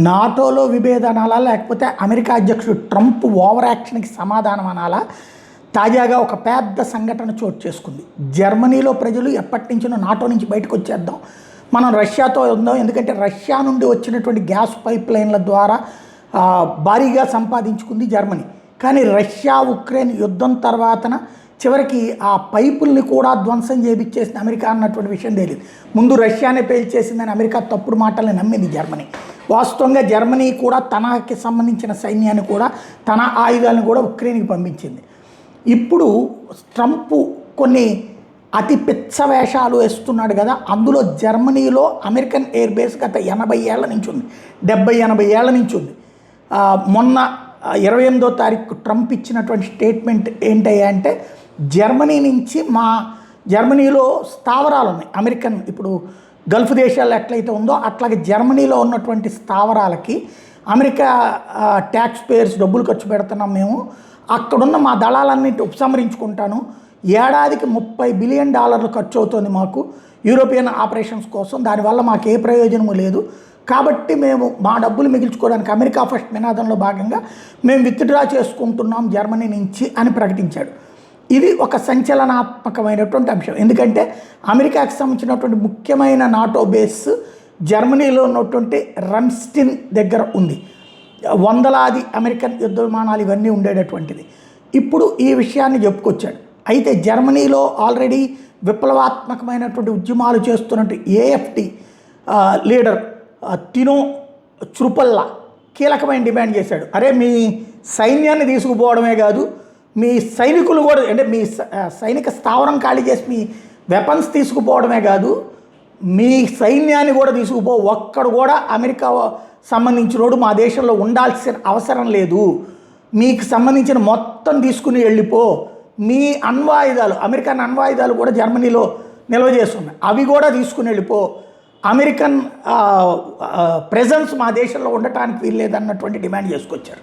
నాటోలో విభేదం అనాలా, లేకపోతే అమెరికా అధ్యక్షుడు ట్రంప్ ఓవర్ యాక్షన్కి సమాధానం అనాలా? తాజాగా ఒక పెద్ద సంఘటన చోటు చేసుకుంది. జర్మనీలో ప్రజలు ఎప్పటి నుంచో నాటో నుంచి బయటకు వచ్చేద్దాం, మనం రష్యాతో ఉందాం, ఎందుకంటే రష్యా నుండి వచ్చినటువంటి గ్యాస్ పైప్ లైన్ల ద్వారా భారీగా సంపాదించుకుంది జర్మనీ. కానీ రష్యా ఉక్రెయిన్ యుద్ధం తర్వాతన చివరికి ఆ పైపుల్ని కూడా ధ్వంసం చేయించేసింది అమెరికా అన్నటువంటి విషయం తెలియదు. ముందు రష్యానే పేల్చేసిందని అమెరికా తప్పుడు మాటల్ని నమ్మింది జర్మనీ. వాస్తవంగా జర్మనీ కూడా తనకి సంబంధించిన సైన్యాన్ని కూడా, తన ఆయుధాలను కూడా ఉక్రెయిన్కి పంపించింది. ఇప్పుడు ట్రంప్ కొన్ని అతి పిచ్చ వేషాలు వేస్తున్నాడు కదా, అందులో జర్మనీలో అమెరికన్ ఎయిర్ బేస్ గత 80 ఏళ్ల నుంచి ఉంది, 70-80 ఏళ్ల నుంచి ఉంది. మొన్న 28వ తారీఖు ట్రంప్ ఇచ్చినటువంటి స్టేట్మెంట్ ఏంటయ్యా అంటే, జర్మనీలో స్థావరాలు ఉన్నాయి అమెరికన్, ఇప్పుడు గల్ఫ్ దేశాల్లో ఎట్లయితే ఉందో అట్లాగే జర్మనీలో ఉన్నటువంటి స్థావరాలకి అమెరికా ట్యాక్స్ పేయర్స్ డబ్బులు ఖర్చు పెడుతున్నాం, మేము అక్కడున్న మా దళాలన్నింటి ఉపసంహరించుకుంటాను, ఏడాదికి $30 బిలియన్ ఖర్చు అవుతుంది మాకు యూరోపియన్ ఆపరేషన్స్ కోసం, దానివల్ల మాకు ఏ ప్రయోజనము లేదు, కాబట్టి మేము మా డబ్బులు మిగిల్చుకోవడానికి అమెరికా ఫస్ట్ నినాదంలో భాగంగా మేము విత్డ్రా చేసుకుంటున్నాం జర్మనీ నుంచి అని ప్రకటించాడు. ఇది ఒక సంచలనాత్మకమైనటువంటి అంశం, ఎందుకంటే అమెరికాకి సంబంధించినటువంటి ముఖ్యమైన నాటో బేస్ జర్మనీలో ఉన్నటువంటి రమ్స్టిన్ దగ్గర ఉంది. వందలాది అమెరికన్ యుద్ధ విమానాలు ఇవన్నీ ఉండేటటువంటిది. ఇప్పుడు ఈ విషయాన్ని చెప్పుకొచ్చాడు. అయితే జర్మనీలో ఆల్రెడీ విప్లవాత్మకమైనటువంటి ఉద్యమాలు చేస్తున్నట్టు ఏఎఫ్టీ లీడర్ తినో చ్రుపల్లా కీలకమైన డిమాండ్ చేశాడు. అరే, మీ సైన్యాన్ని తీసుకుపోవడమే కాదు, మీ సైనికులు కూడా, అంటే మీ సైనిక స్థావరం ఖాళీ చేసి మీ వెపన్స్ తీసుకుపోవడమే కాదు, మీ సైన్యాన్ని కూడా తీసుకుపో, ఒక్కడు కూడా అమెరికా సంబంధించినోడు మా దేశంలో ఉండాల్సిన అవసరం లేదు, మీకు సంబంధించిన మొత్తం తీసుకుని వెళ్ళిపో, మీ అణ్వాయుధాలు, అమెరికన్ అణ్వాయుధాలు కూడా జర్మనీలో నిల్వ చేస్తున్నాయి, అవి కూడా తీసుకుని వెళ్ళిపో, అమెరికన్ ప్రెజెన్స్ మా దేశంలో ఉండటానికి వీల్లేదన్నటువంటి డిమాండ్ చేసుకొచ్చారు.